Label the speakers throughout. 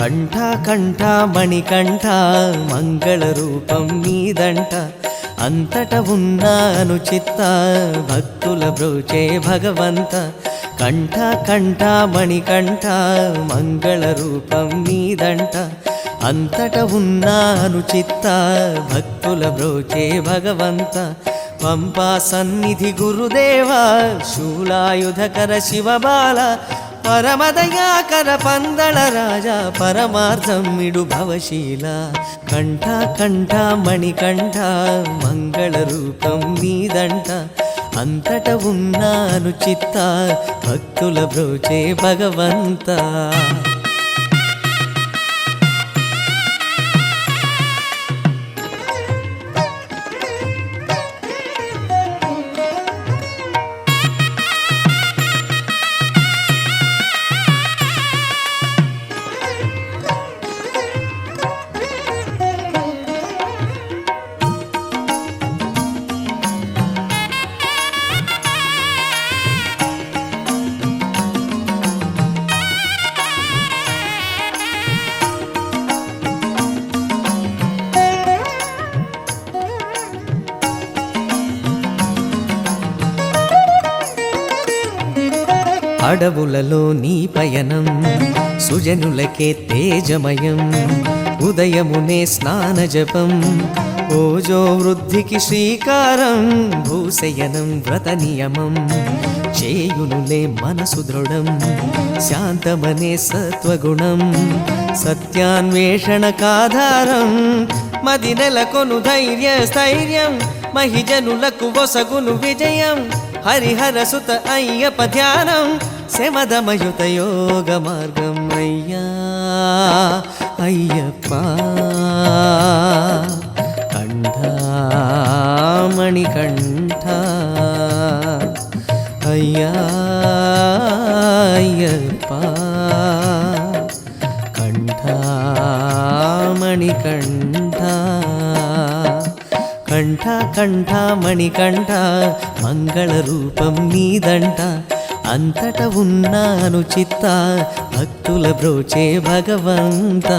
Speaker 1: కంఠ కంఠ మణికంఠ మంగళ రూపం నీదంట అంతట ఉన్నాను చిత్త భక్తుల బ్రోచే భగవంత కంఠ కంఠ మణికంఠ మంగళ రూపం నీదంట అంతట ఉన్నాను చిత్త భక్తుల బ్రోచే భగవంత పంపా సన్నిధి గురుదేవా శూలాయుధకర శివబాల పరమదయాకర పందళ రాజా పరమార్థమిడు భవశీల కంఠ కంఠ మణికంఠ మంగళ రూపం నీదంట అంతట ఉన్నాను చిత్త భక్తుల బ్రోచే భగవంత అడవులలో నీ పయనం సుజనులకే తేజమయం ఉదయమునే స్నాన జపం ఓజో వృద్ధికి శ్రీకారం భూశయనం వ్రత నియమం చేయునులే మనసు దృఢం శాంతమనే సత్వగుణం సత్యాన్వేషణ కాధారం మది నెలకొను ధైర్య స్థైర్యం మహిజనులకు వసగును విజయం హరిహర సుత అయ్యప్ప ధ్యానం శమదమయుత యోగ మార్గం అయ్యా అయ్యప్ప కంఠ మణికంఠ అయ్యా అయ్యప్ప కంఠ మణికంఠ కంఠ కంఠ మణికంఠ మంగళ రూపం నీదంట అంతట ఉన్నాను చిత్త భక్తుల బ్రోచే భగవంత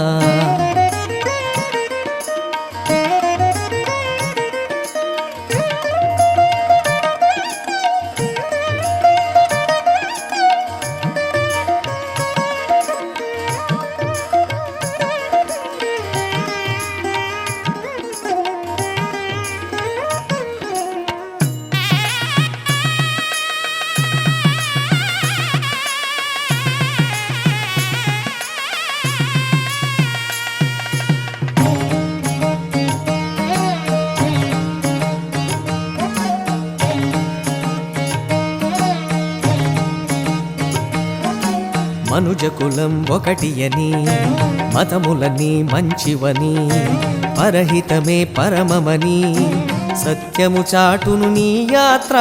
Speaker 1: మనుజకులం ఒకటి అని మతములని మంచివని పరహితమే పరమమని సత్యము చాటును నీ యాత్ర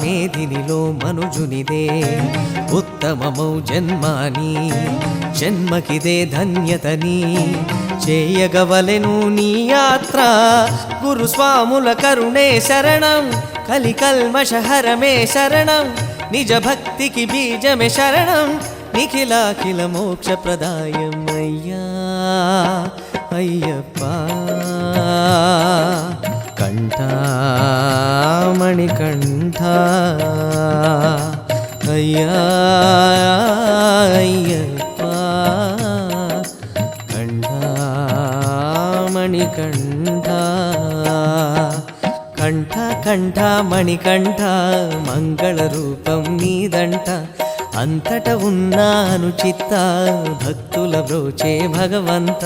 Speaker 1: మేదినిలో మనుజునిదే ఉత్తమమౌ జన్మాని జన్మకిదే ధన్యతని చేయగవలెను నీ యాత్ర గురుస్వాముల కరుణే శరణం కలికల్మషహరమే శరణం నిజ భక్తికి బీజమే శరణం నిఖిలాఖిల మోక్ష ప్రదాయం అయ్యా అయ్యప్ప కంఠ మణికంఠ అయ్యా అయ్యప్ప కంఠ మణికంఠ కంఠ కంఠ మణికంఠ మంగళ రూపం నీదంట అంతట ఉన్నాను చిత్త భక్తుల బ్రోచే భగవంత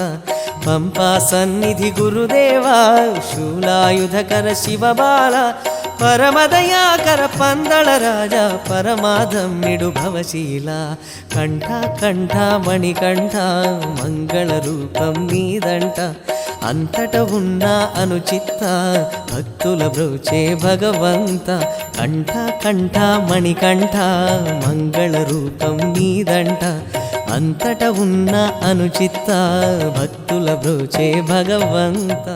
Speaker 1: పంపా సన్నిధి గురుదేవా శూలాయుధకర శివబాల పరమదయాకర పందళ రాజా పరమాధమ్యుడు భవశీల కంఠ కంఠ మణికంఠ మంగళ రూపం నీదంట అంతట ఉన్నా అనుచిత్త భక్తుల బ్రోచే భగవంత కంఠ కంఠ మణికంఠ మంగళ రూపం నీదంట అంతట ఉన్న అనుచిత్త భక్తుల బ్రోచే భగవంత